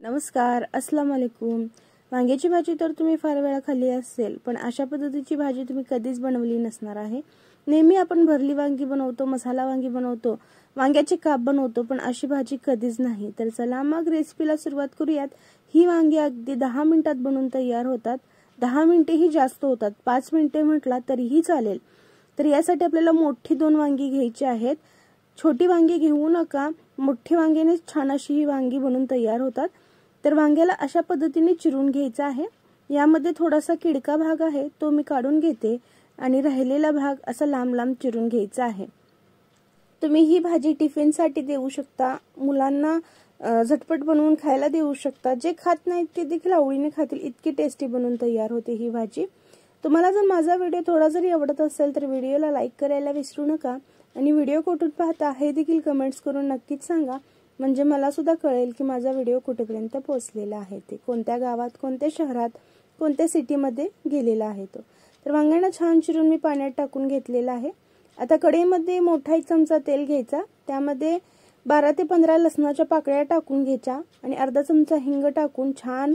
नमस्कार, अस्सलाम वालेकुम। वांग्याची भाजी तर तुम्ही फार वेळा खाल्ली असेल, पण अशा पद्धतीची भाजी तुम्ही कधीच बनवली नसणार आहे। नेहमी आपण भरली वांगी बनवतो, मसाला वांगी बनवतो, वांग्याचे काप बनवतो, पण अशी भाजी कधीच नाही। तर चला मग रेसिपीला सुरुवात करूयात। ही वांगी अगदी 10 मिनिटात बनवून तयार होतात। 10 मिनिटेही जास्त होतात, 5 मिनिटे म्हटला तरीही चालेल। तर यासाठी आपल्याला मोठी 2 वांगी घ्यायची आहेत। छोटी वांगी घेऊ नका, मोठी वांग्याने छान अशी ही वांगी बनवून तयार होतात। तर वांग्याला अशा पद्धतीने चिरून घ्यायचा आहे। यामध्ये थोडासा किडका भाग आहे तो मी काढून घेते आणि राहिलेला भाग असा लांब लांब चिरून घ्यायचा आहे। तुम्ही ही भाजी टिफिन साठी देऊ शकता, मुलांना झटपट बनवून खायला देऊ शकता। जे खात नाहीत ते देखील आवडीने खातील, इतकी टेस्टी बनवून तयार होते ही भाजी। तुम्हाला जर माझा व्हिडिओ थोडा जरी आवडत असेल तर व्हिडिओला लाईक करायला विसरू नका आणि व्हिडिओ कुठून पाहता हे देखील कमेंट्स करून नक्कीच सांगा, म्हणजे मला सुद्धा कळेल की माझा व्हिडिओ कुठेपर्यंत पोहोचलेला आहे, ते कोणत्या गावात, कोणत्या शहरात, कोणत्या सिटीमध्ये गेलेला आहे तो। तर वांग्यांना छान चिरून मी पाण्यात टाकून घेतलेला आहे। आता कढईमध्ये मोठा 1 चमचा तेल घ्यायचा, त्यामध्ये 12 ते 15 लसणाच्या पाकळ्या टाकून घ्यायच्या आणि अर्धा चमचा हिंग टाकून छान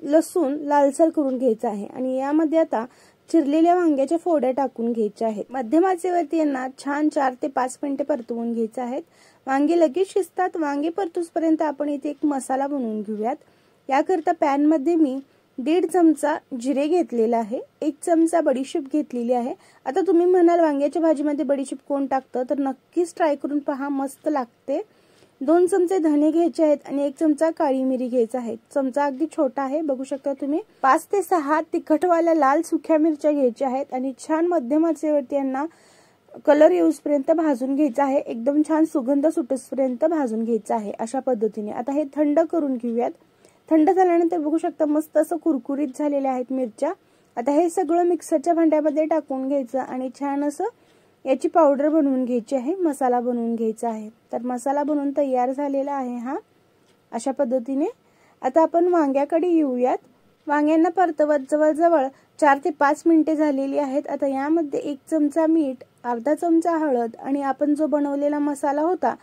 लसूण लालसर करून घ्यायचा आहे। आणि यामध्ये आता चिरलेल्या वांग्याच्या फोड्या टाकून घ्यायच्या आहेत। मध्यम आचेवरती यांना छान 4 ते 5 मिनिटे परतवून घ्यायचे आहेत। वांगे लगेच शिजतात। वांगे परतूसपर्यंत आपण इथे एक मसाला बनवून घेऊयात। याकरता पॅन मध्ये मी 1.5 चमचा जिरे घेतलेला आहे, 1 चमचा बडीशेप घेतलेली आहे। आता तुम्ही म्हणाल वांग्याच्या भाजीमध्ये बडीशेप कोण टाकतं, तर नक्कीच ट्राय करून पहा, मस्त लागते। 2 चमचे धने घ्यायचे आहेत आणि 1 चमचा काळी मिरी घ्यायचा आहे। चमचा अगदी छोटा आहे, बघू शकता तुम्ही। 5 ते 6 तिखटवाल्या लाल सुक्या मिरच्या घ्यायच्या आहेत आणि छान मध्यम आचेवरती यांना कलर येऊसपर्यंत भाजून घ्यायचा आहे। एकदम छान सुगंध सुटेपर्यंत भाजून घ्यायचा आहे अशा पद्धतीने। आता हे थंड करून घेऊयात। थंड झाल्यानंतर बघू शकता मस्त असं कुरकुरीत झालेल्या आहेत मिरच्या। आता हे सगळं मिक्सरच्या भांड्यामध्ये टाकून घ्यायचं आणि छान असं याची पावडर बनवून घ्यायची आहे, मसाला बनवून घ्यायचा आहे। तर मसाला बनवून तयार झालेला आहे हा अशा पद्धतीने। आता आपण वांग्याकडे येऊयात। वांग्यांना परतवत जवळजवळ 4 ते 5 मिनिटे झालेली आहेत। आता यामध्ये 1 चमचा मीठ, अर्धा चमचा हळद आणि आपण जो बनवलेला मसाला होता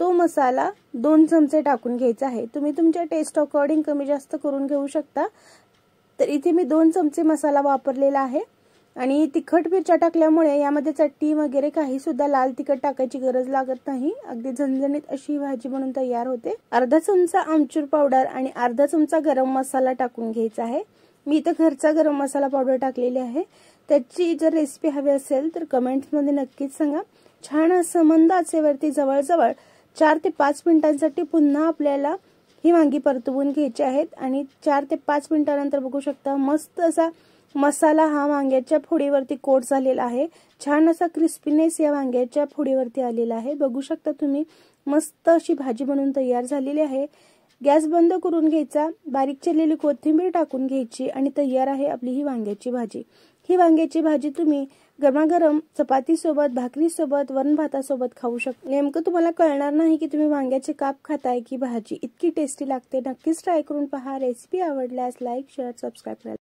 तो मसाला 2 चमचे टाकून घ्यायचा आहे। तुम्ही तुमच्या टेस्ट अकॉर्डिंग कमी जास्त करून घेऊ शकता। तर इथे मी 2 चमचे मसाला वापरलेला आहे आणि तिखट मिरच्या टाकल्यामुळे यामध्ये चटणी वगैरे काही सुद्धा लाल तिखट टाकायची गरज लागत नाही। अगदी झणझणीत अशी भाजी बनवून तयार होते। अर्धा चमचा आमचूर पावडर आणि अर्धा चमचा गरम मसाला टाकून घ्यायचा आहे। मी इथे घरचा गरम मसाला पावडर टाकलेली आहे। त्याची जर रेसिपी हवी असेल तर कमेंट्स मध्ये नक्कीच सांगा। छान असं मंद आचेवरती जवळजवळ 4 ते 5 मिनिटांसाठी पुन्हा आपल्याला ही वांगी परतवून घ्यायची आहेत आणि 4 ते 5 मिनिटांनंतर बघू शकता मस्त असा मसाला हा वांग्याच्या फोडीवरती कोट झालेला आहे। छान असा क्रिस्पीनेस या वांग्याच्या फोडीवरती आलेला आहे, बघू शकता तुम्ही। मस्त अशी भाजी बनवून तयार झालेली आहे। गॅस बंद करून घ्यायचा, बारीक चिरलेली कोथिंबीर टाकून घ्यायची आणि तयार आहे आपली ही वांग्याची भाजी। ही वांग्याची भाजी तुम्ही गरमागरम चपाती सोबत, भाकरी सोबत, वरण भातासोबत खाऊ शकता। नेमकं तुम्हाला कळणार नाही की तुम्ही वांग्याचे काप खाताय की भाजी, इतकी टेस्टी लागते। नक्कीच ट्राय करून पहा। रेसिपी आवडल्यास लाईक, शेअर, सबस्क्राईब करा।